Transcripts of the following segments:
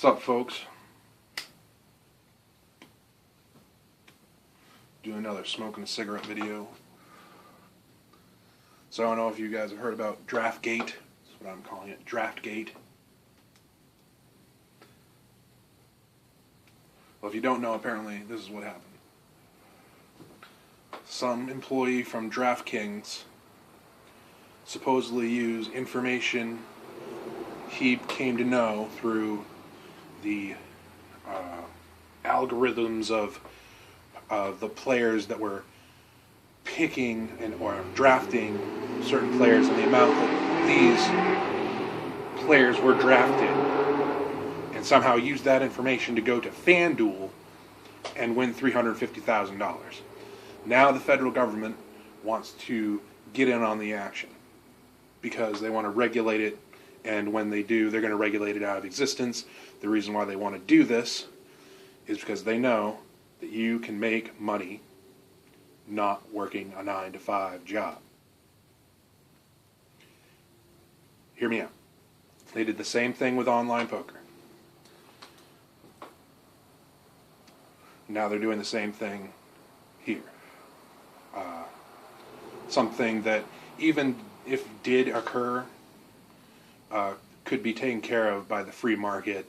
What's up, folks? Doing another smoking a cigarette video. So I don't know if you guys have heard about Draftgate. That's what I'm calling it, Draftgate. Well, if you don't know, apparently this is what happened. Some employee from DraftKings supposedly used information he came to know through the algorithms of the players that were picking or drafting certain players and the amount that these players were drafted, and somehow used that information to go to FanDuel and win $350,000. Now the federal government wants to get in on the action because they want to regulate it, and when they do, they're going to regulate it out of existence. The reason why they want to do this is because they know that you can make money not working a 9-to-5 job. Hear me out. They did the same thing with online poker. Now they're doing the same thing here. Something that, even if did occur, could be taken care of by the free market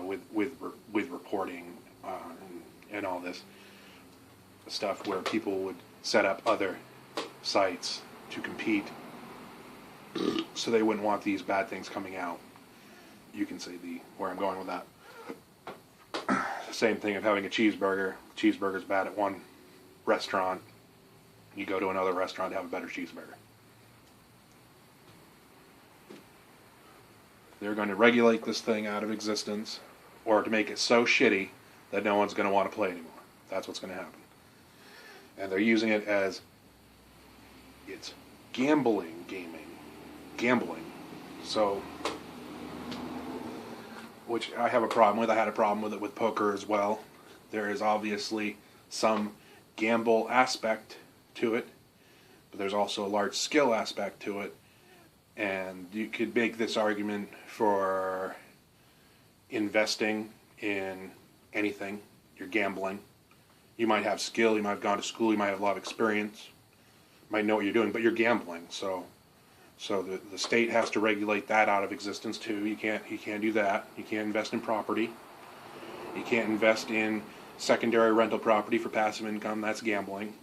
with reporting and all this stuff, where people would set up other sites to compete, so they wouldn't want these bad things coming out. You can see where I'm going with that. Same thing of having a cheeseburger. Cheeseburger's bad at one restaurant. You go to another restaurant to have a better cheeseburger. They're going to regulate this thing out of existence, or to make it so shitty that no one's going to want to play anymore. That's what's going to happen. And they're using it as, it's gambling. So, which I have a problem with. I had a problem with it with poker as well. There is obviously some gamble aspect to it, but there's also a large skill aspect to it. And you could make this argument for investing in anything. You're gambling. You might have skill, you might have gone to school, you might have a lot of experience, you might know what you're doing, but you're gambling. So the state has to regulate that out of existence too. You can't do that. You can't invest in property. You can't invest in secondary rental property for passive income. That's gambling.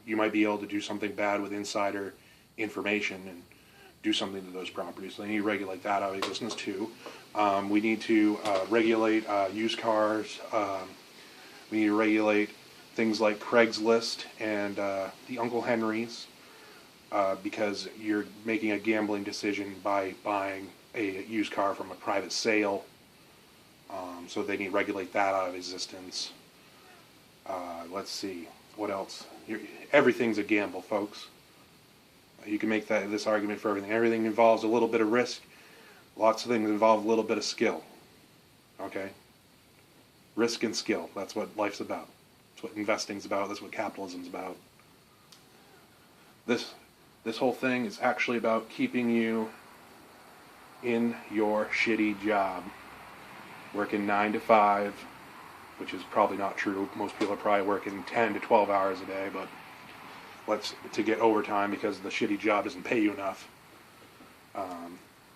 You might be able to do something bad with insider information and do something to those properties. So they need to regulate that out of existence too. We need to regulate used cars. We need to regulate things like Craigslist and the Uncle Henry's, because you're making a gambling decision by buying a used car from a private sale. So they need to regulate that out of existence. Let's see, what else? Everything's a gamble, folks. You can make this argument for everything. Everything involves a little bit of risk. Lots of things involve a little bit of skill. Okay? Risk and skill. That's what life's about. That's what investing's about. That's what capitalism's about. This whole thing is actually about keeping you in your shitty job, working 9 to 5, which is probably not true. Most people are probably working 10 to 12 hours a day, but to get overtime because the shitty job doesn't pay you enough.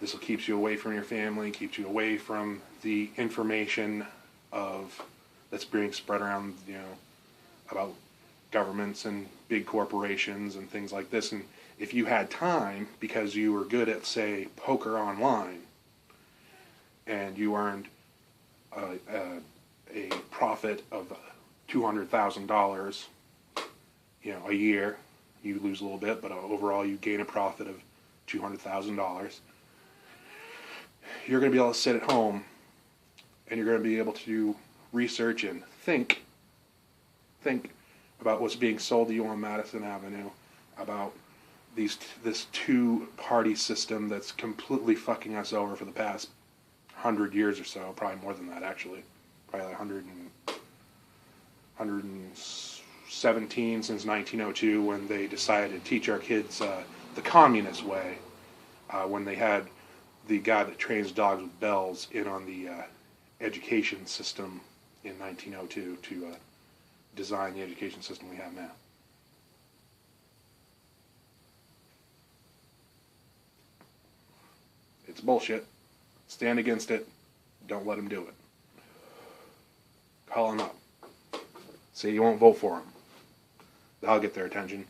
This will keep you away from your family, keeps you away from the information that's being spread around, about governments and big corporations and things like this. And if you had time, because you were good at, say, poker online, and you earned a profit of $200,000, a year, you lose a little bit, but overall you gain a profit of $200,000. You're going to be able to sit at home, and you're going to be able to do research and think about what's being sold to you on Madison Avenue, about this two-party system that's completely fucking us over for the past 100 years or so, probably more than that actually, probably like 117 since 1902, when they decided to teach our kids the communist way, when they had the guy that trains dogs with bells in on the education system in 1902 to design the education system we have now. It's bullshit. Stand against it. Don't let him do it. Call him up. Say you won't vote for him. That'll get their attention.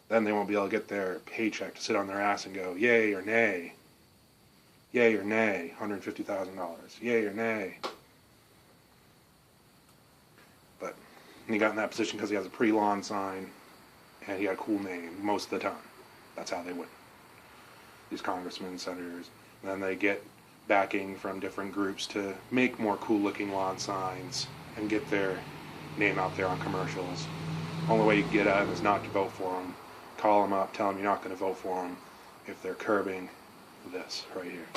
Then they won't be able to get their paycheck to sit on their ass and go, yay or nay. Yay or nay, $150,000. Yay or nay. But he got in that position because he has a pre-lawn sign and he got a cool name most of the time. That's how they win. These congressmen, senators. And then they get backing from different groups to make more cool-looking lawn signs and get their name out there on commercials. Only way you can get at them is not to vote for them. Call them up, tell them you're not going to vote for them if they're curbing this right here.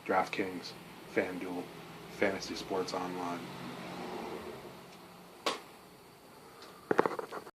DraftKings, FanDuel, Fantasy Sports Online.